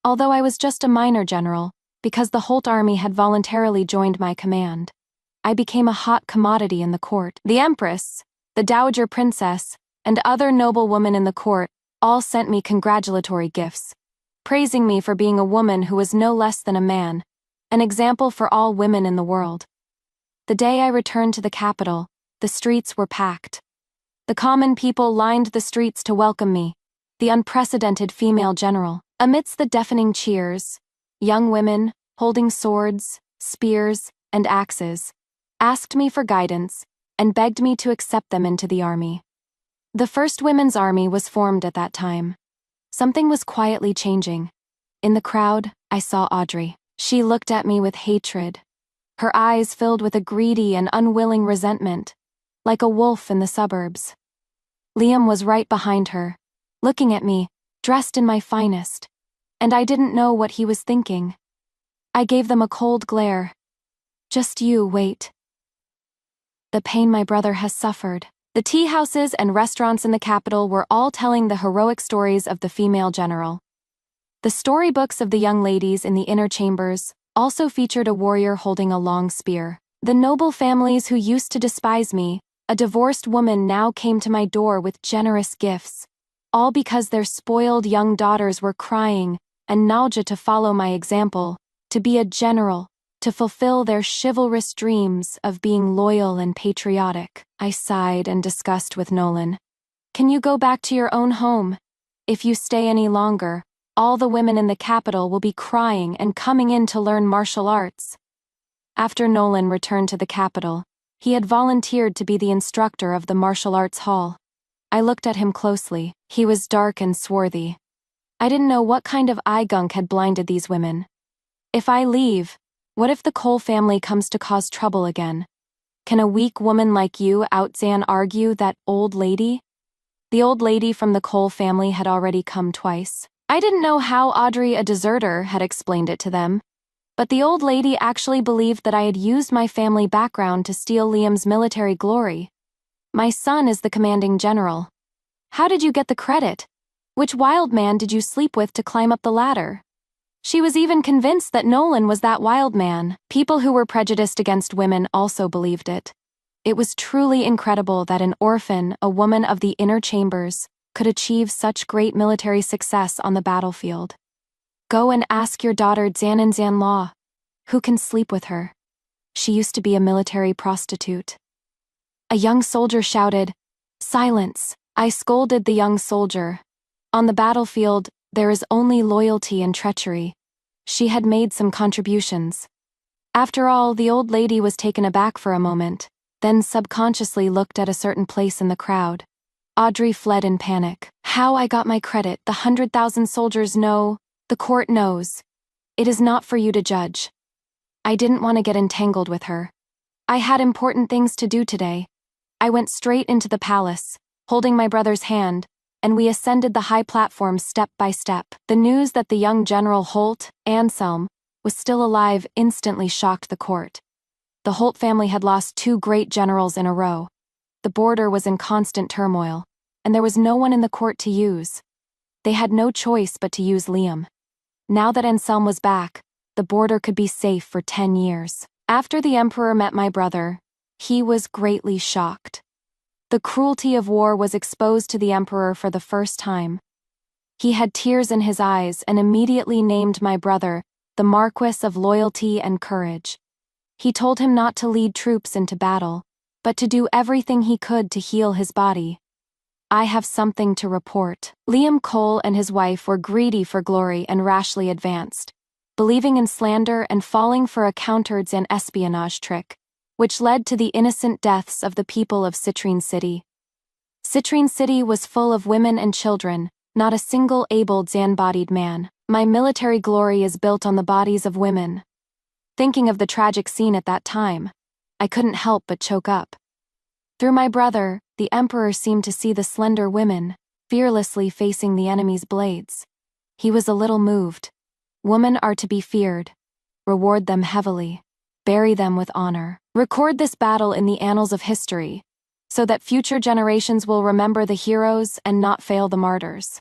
Although I was just a minor general, because the Holt army had voluntarily joined my command, I became a hot commodity in the court. The empress, the dowager princess, and other noble women in the court all sent me congratulatory gifts, praising me for being a woman who was no less than a man, an example for all women in the world. The day I returned to the capital, the streets were packed. The common people lined the streets to welcome me, the unprecedented female general. Amidst the deafening cheers, young women, holding swords, spears, and axes, asked me for guidance and begged me to accept them into the army. The first women's army was formed at that time. Something was quietly changing. In the crowd, I saw Audrey. She looked at me with hatred, her eyes filled with a greedy and unwilling resentment, like a wolf in the suburbs. Liam was right behind her, looking at me, dressed in my finest, and I didn't know what he was thinking. I gave them a cold glare. "Just you wait." The pain my brother has suffered. The tea houses and restaurants in the capital were all telling the heroic stories of the female general. The storybooks of the young ladies in the inner chambers also featured a warrior holding a long spear. The noble families who used to despise me, a divorced woman now came to my door with generous gifts, all because their spoiled young daughters were crying and nausea to follow my example, to be a general, to fulfill their chivalrous dreams of being loyal and patriotic. I sighed in disgust with Nolan. "Can you go back to your own home? If you stay any longer, all the women in the capital will be crying and coming in to learn martial arts." After Nolan returned to the capital, he had volunteered to be the instructor of the martial arts hall. I looked at him closely. He was dark and swarthy. I didn't know what kind of eye gunk had blinded these women. If I leave, what if the Cole family comes to cause trouble again? Can a weak woman like you out-argue that old lady? The old lady from the Cole family had already come twice. I didn't know how Audrey, a deserter, had explained it to them, but the old lady actually believed that I had used my family background to steal Liam's military glory. "My son is the commanding general. How did you get the credit? Which wild man did you sleep with to climb up the ladder? She was even convinced that Nolan was that wild man. People who were prejudiced against women also believed it. It was truly incredible that an orphan, a woman of the inner chambers, could achieve such great military success on the battlefield. Go and ask your daughter Zanin Zanlaw. Who can sleep with her? She used to be a military prostitute. A young soldier shouted, "Silence!" I scolded the young soldier. On the battlefield, there is only loyalty and treachery. She had made some contributions. After all, the old lady was taken aback for a moment, then subconsciously looked at a certain place in the crowd. Audrey fled in panic. How I got my credit, the 100,000 soldiers know, the court knows. It is not for you to judge. I didn't want to get entangled with her. I had important things to do today. I went straight into the palace, holding my brother's hand, and we ascended the high platform step by step. The news that the young General Holt, Anselm, was still alive instantly shocked the court. The Holt family had lost 2 great generals in a row. The border was in constant turmoil, and there was no one in the court to use. They had no choice but to use Liam. Now that Anselm was back, the border could be safe for 10 years. After the Emperor met my brother, he was greatly shocked. The cruelty of war was exposed to the Emperor for the first time. He had tears in his eyes and immediately named my brother the Marquess of Loyalty and Courage. He told him not to lead troops into battle, but to do everything he could to heal his body. I have something to report. Liam Cole and his wife were greedy for glory and rashly advanced, believing in slander and falling for a countered and espionage trick, which led to the innocent deaths of the people of Citrine City. Citrine City was full of women and children, not a single able Zan-bodied man. My military glory is built on the bodies of women. Thinking of the tragic scene at that time, I couldn't help but choke up. Through my brother, the Emperor seemed to see the slender women, fearlessly facing the enemy's blades. He was a little moved. Women are to be feared. Reward them heavily. Bury them with honor. Record this battle in the annals of history, so that future generations will remember the heroes and not fail the martyrs.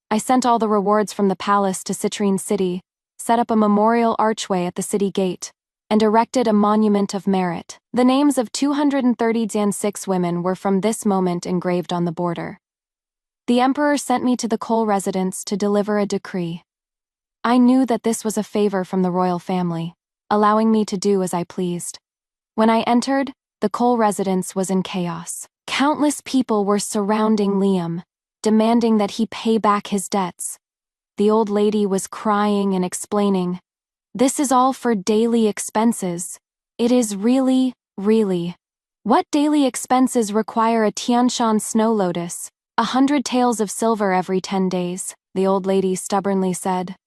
I sent all the rewards from the palace to Citrine City, set up a memorial archway at the city gate, and erected a monument of merit. The names of 230 Zan-6 women were from this moment engraved on the border. The Emperor sent me to the Cole residence to deliver a decree. I knew that this was a favor from the royal family, allowing me to do as I pleased. When I entered, the Cole residence was in chaos. Countless people were surrounding Liam, demanding that he pay back his debts. The old lady was crying and explaining, "This is all for daily expenses. It is really. What daily expenses require a Tianshan snow lotus, 100 taels of silver every 10 days, the old lady stubbornly said.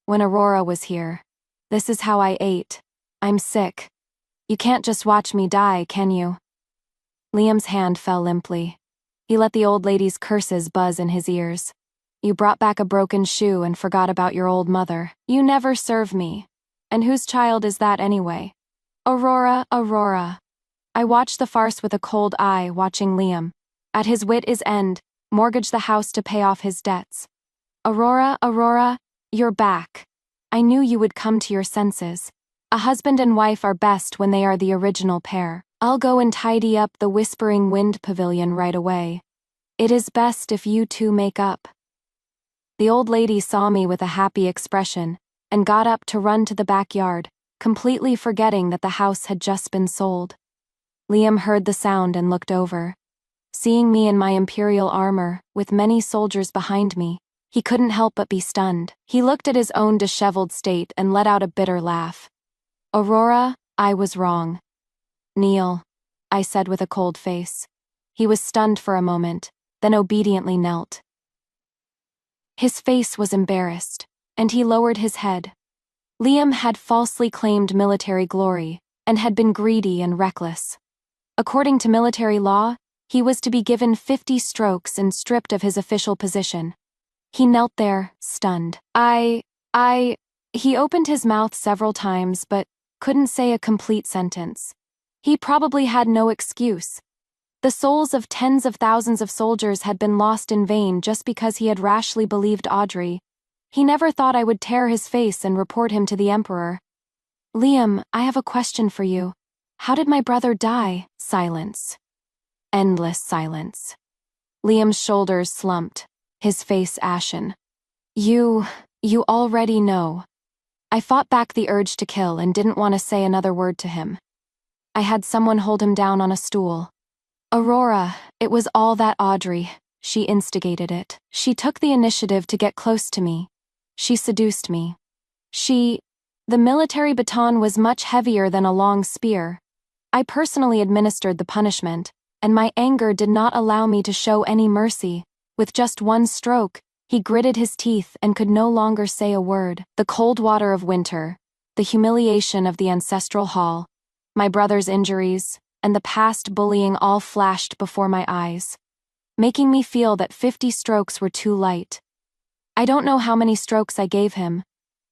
When Aurora was here. This is how I ate. I'm sick. You can't just watch me die, can you?" Liam's hand fell limply. He let the old lady's curses buzz in his ears. "You brought back a broken shoe and forgot about your old mother. You never serve me. And whose child is that anyway?" Aurora. I watched the farce with a cold eye, watching Liam, at his wit's end, mortgage the house to pay off his debts. Aurora, you're back. I knew you would come to your senses. A husband and wife are best when they are the original pair. I'll go and tidy up the Whispering Wind Pavilion right away. It is best if you two make up. The old lady saw me with a happy expression, and got up to run to the backyard, completely forgetting that the house had just been sold. Liam heard the sound and looked over. Seeing me in my imperial armor, with many soldiers behind me, he couldn't help but be stunned. He looked at his own disheveled state and let out a bitter laugh. "Aurora, I was wrong." "Kneel," I said with a cold face. He was stunned for a moment, then obediently knelt. His face was embarrassed, and he lowered his head. Liam had falsely claimed military glory, and had been greedy and reckless. According to military law, he was to be given 50 strokes and stripped of his official position. He knelt there, stunned. He opened his mouth several times but couldn't say a complete sentence. He probably had no excuse. The souls of tens of thousands of soldiers had been lost in vain just because he had rashly believed Audrey. He never thought I would tear his face and report him to the Emperor. Liam, I have a question for you. How did my brother die? Silence. Endless silence. Liam's shoulders slumped, his face ashen. You already know. I fought back the urge to kill and didn't want to say another word to him. I had someone hold him down on a stool. Aurora, it was all that Audrey. She instigated it. She took the initiative to get close to me. She seduced me. The military baton was much heavier than a long spear. I personally administered the punishment, and my anger did not allow me to show any mercy. With just one stroke, he gritted his teeth and could no longer say a word. The cold water of winter, the humiliation of the ancestral hall, my brother's injuries, and the past bullying all flashed before my eyes, making me feel that 50 strokes were too light. I don't know how many strokes I gave him.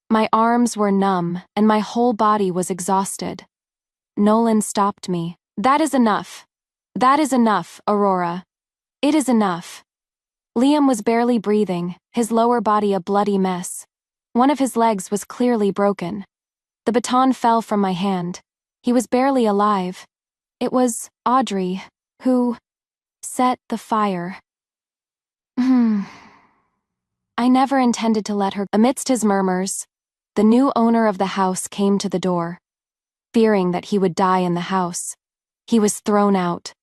My arms were numb, and my whole body was exhausted. Nolan stopped me. That is enough. That is enough, Aurora. It is enough. Liam was barely breathing, his lower body a bloody mess. One of his legs was clearly broken. The baton fell from my hand. He was barely alive. It was Audrey who set the fire. I never intended to let her. Amidst his murmurs, the new owner of the house came to the door. Fearing that he would die in the house, he was thrown out.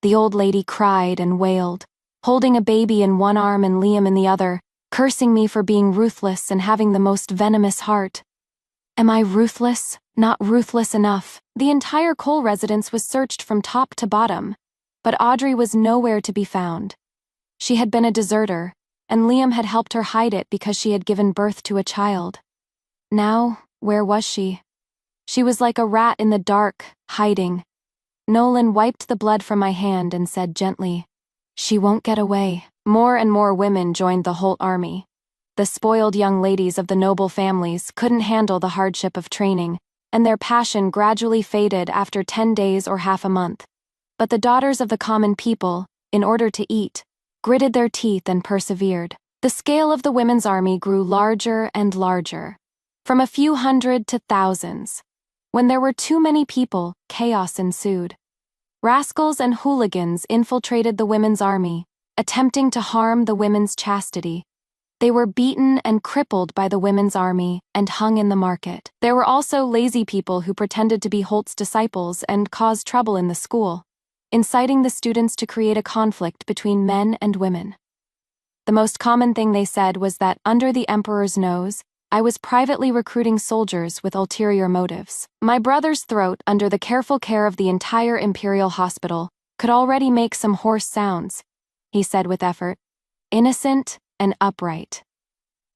The old lady cried and wailed, holding a baby in one arm and Liam in the other, cursing me for being ruthless and having the most venomous heart. Am I ruthless? Not ruthless enough. The entire Cole residence was searched from top to bottom, but Audrey was nowhere to be found. She had been a deserter, and Liam had helped her hide it because she had given birth to a child. Now, where was she? She was like a rat in the dark, hiding. Nolan wiped the blood from my hand and said gently, "She won't get away." More and more women joined the Holt army. The spoiled young ladies of the noble families couldn't handle the hardship of training, and their passion gradually faded after 10 days or half a month. But the daughters of the common people, in order to eat, gritted their teeth and persevered. The scale of the women's army grew larger and larger, from a few hundred to thousands. When there were too many people, chaos ensued. Rascals and hooligans infiltrated the women's army, attempting to harm the women's chastity. They were beaten and crippled by the women's army and hung in the market. There were also lazy people who pretended to be Holt's disciples and caused trouble in the school, inciting the students to create a conflict between men and women. The most common thing they said was that under the Emperor's nose, I was privately recruiting soldiers with ulterior motives. My brother's throat, under the careful care of the entire Imperial Hospital, could already make some hoarse sounds, he said with effort. Innocent and upright.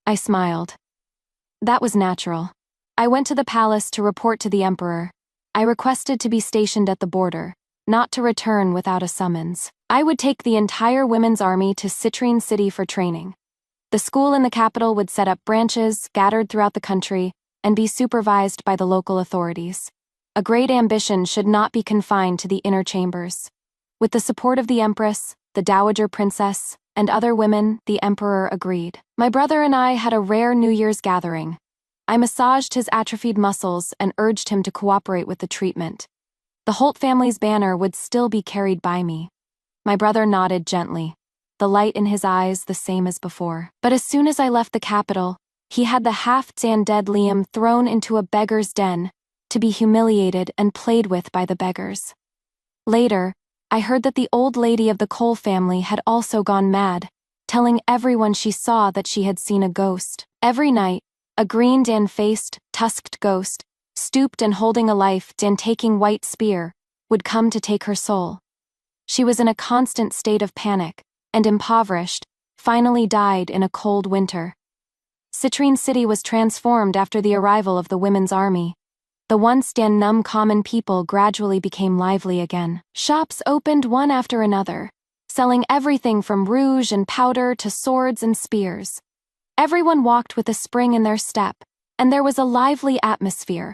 I smiled. That was natural. I went to the palace to report to the Emperor. I requested to be stationed at the border, not to return without a summons. I would take the entire women's army to Citrine City for training. The school in the capital would set up branches scattered throughout the country and be supervised by the local authorities. A great ambition should not be confined to the inner chambers. With the support of the Empress, the Dowager Princess, and other women, the Emperor agreed. My brother and I had a rare New Year's gathering. I massaged his atrophied muscles and urged him to cooperate with the treatment. The Holt family's banner would still be carried by me. My brother nodded gently, the light in his eyes the same as before. But as soon as I left the capital, he had the half-dead Liam thrown into a beggar's den, to be humiliated and played with by the beggars. Later, I heard that the old lady of the Cole family had also gone mad, telling everyone she saw that she had seen a ghost. Every night, a green Dan-faced, tusked ghost, stooped and holding a life Dan-taking white spear, would come to take her soul. She was in a constant state of panic, and impoverished, finally died in a cold winter. Citrine City was transformed after the arrival of the women's army. The once numb common people gradually became lively again. Shops opened one after another, selling everything from rouge and powder to swords and spears. Everyone walked with a spring in their step, and there was a lively atmosphere.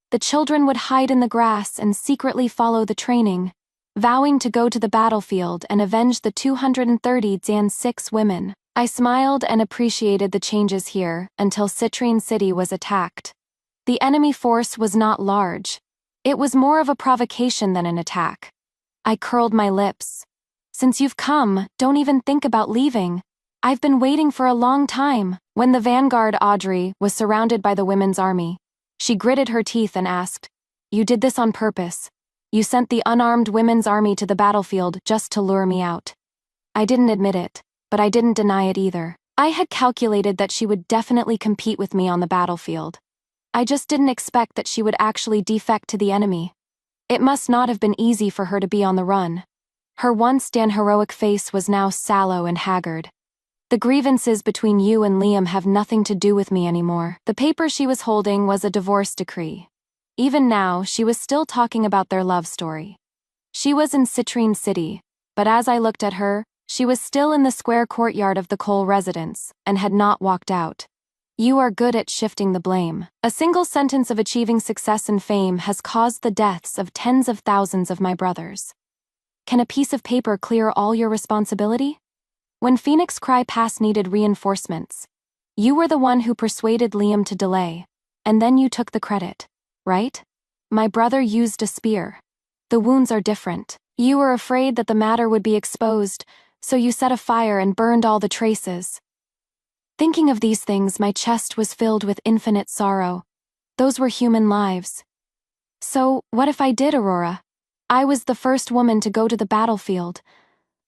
The children would hide in the grass and secretly follow the training. vowing to go to the battlefield and avenge the 230 Zan-6 women. I smiled and appreciated the changes here until Citrine City was attacked. The enemy force was not large. It was more of a provocation than an attack. I curled my lips. Since you've come, don't even think about leaving. I've been waiting for a long time. When the vanguard Audrey was surrounded by the women's army, she gritted her teeth and asked, "You did this on purpose. You sent the unarmed women's army to the battlefield just to lure me out." I didn't admit it, but I didn't deny it either. I had calculated that she would definitely compete with me on the battlefield. I just didn't expect that she would actually defect to the enemy. It must not have been easy for her to be on the run. Her once heroic face was now sallow and haggard. "The grievances between you and Liam have nothing to do with me anymore." The paper she was holding was a divorce decree. Even now, she was still talking about their love story. She was in Citrine City, but as I looked at her, she was still in the square courtyard of the Cole residence and had not walked out. "You are good at shifting the blame. A single sentence of achieving success and fame has caused the deaths of tens of thousands of my brothers. Can a piece of paper clear all your responsibility? When Phoenix Cry Pass needed reinforcements, you were the one who persuaded Liam to delay, and then you took the credit, right? My brother used a spear. The wounds are different. You were afraid that the matter would be exposed, so you set a fire and burned all the traces." Thinking of these things, my chest was filled with infinite sorrow. Those were human lives. So, what if I did, Aurora? I was the first woman to go to the battlefield.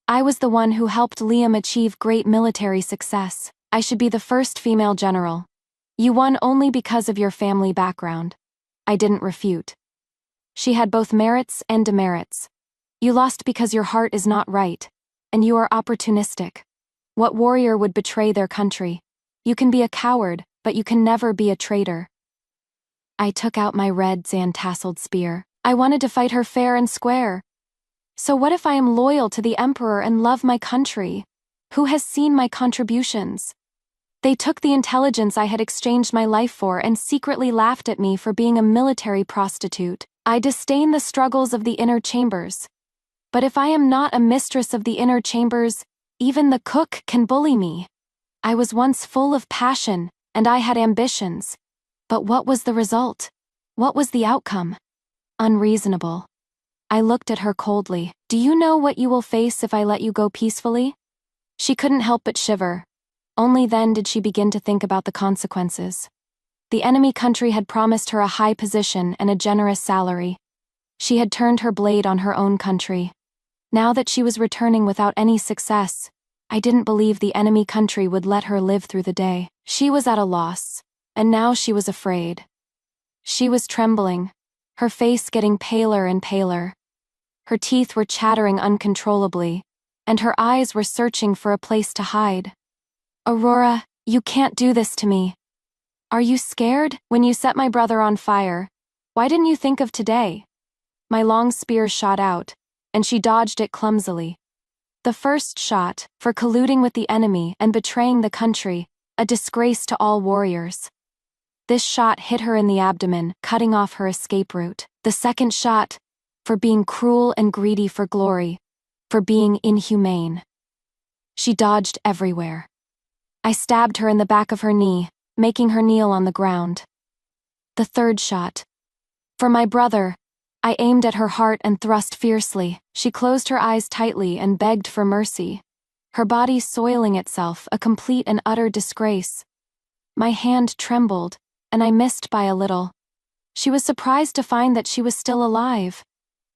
I was the one who helped Liam achieve great military success. I should be the first female general. You won only because of your family background. I didn't refute. She had both merits and demerits. You lost because your heart is not right, and you are opportunistic. What warrior would betray their country? You can be a coward, but you can never be a traitor. I took out my red sand-tasseled spear. I wanted to fight her fair and square. So what if I am loyal to the Emperor and love my country? Who has seen my contributions? They took the intelligence I had exchanged my life for and secretly laughed at me for being a military prostitute. I disdain the struggles of the inner chambers. But if I am not a mistress of the inner chambers, even the cook can bully me. I was once full of passion, and I had ambitions. But what was the result? What was the outcome? Unreasonable. I looked at her coldly. "Do you know what you will face if I let you go peacefully?" She couldn't help but shiver. Only then did she begin to think about the consequences. The enemy country had promised her a high position and a generous salary. She had turned her blade on her own country. Now that she was returning without any success, I didn't believe the enemy country would let her live through the day. She was at a loss, and now she was afraid. She was trembling, her face getting paler and paler. Her teeth were chattering uncontrollably, and her eyes were searching for a place to hide. "Aurora, you can't do this to me. Are you scared? When you set my brother on fire, why didn't you think of today?" My long spear shot out, and she dodged it clumsily. The first shot, for colluding with the enemy and betraying the country, a disgrace to all warriors. This shot hit her in the abdomen, cutting off her escape route. The second shot, for being cruel and greedy for glory, for being inhumane. She dodged everywhere. I stabbed her in the back of her knee, making her kneel on the ground. The third shot, for my brother, I aimed at her heart and thrust fiercely. She closed her eyes tightly and begged for mercy, her body soiling itself, a complete and utter disgrace. My hand trembled, and I missed by a little. She was surprised to find that she was still alive.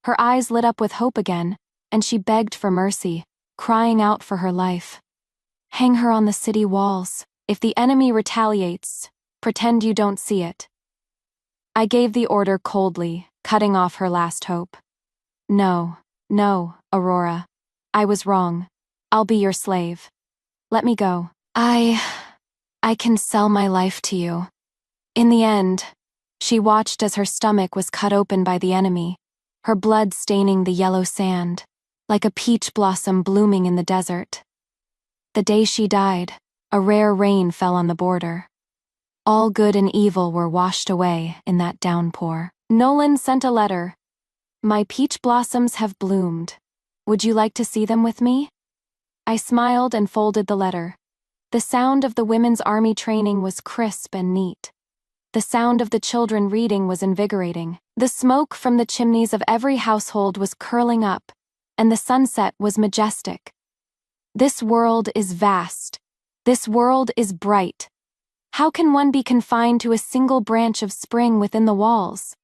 Her eyes lit up with hope again, and she begged for mercy, crying out for her life. "Hang her on the city walls. If the enemy retaliates, pretend you don't see it." I gave the order coldly, cutting off her last hope. No, Aurora. I was wrong. I'll be your slave. Let me go. I can sell my life to you." In the end, she watched as her stomach was cut open by the enemy, her blood staining the yellow sand, like a peach blossom blooming in the desert. The day she died, a rare rain fell on the border. All good and evil were washed away in that downpour. Nolan sent a letter. My peach blossoms have bloomed. Would you like to see them with me? I smiled and folded the letter. The sound of the women's army training was crisp and neat. The sound of the children reading was invigorating. The smoke from the chimneys of every household was curling up, and the sunset was majestic. This world is vast. This world is bright. How can one be confined to a single branch of spring within the walls?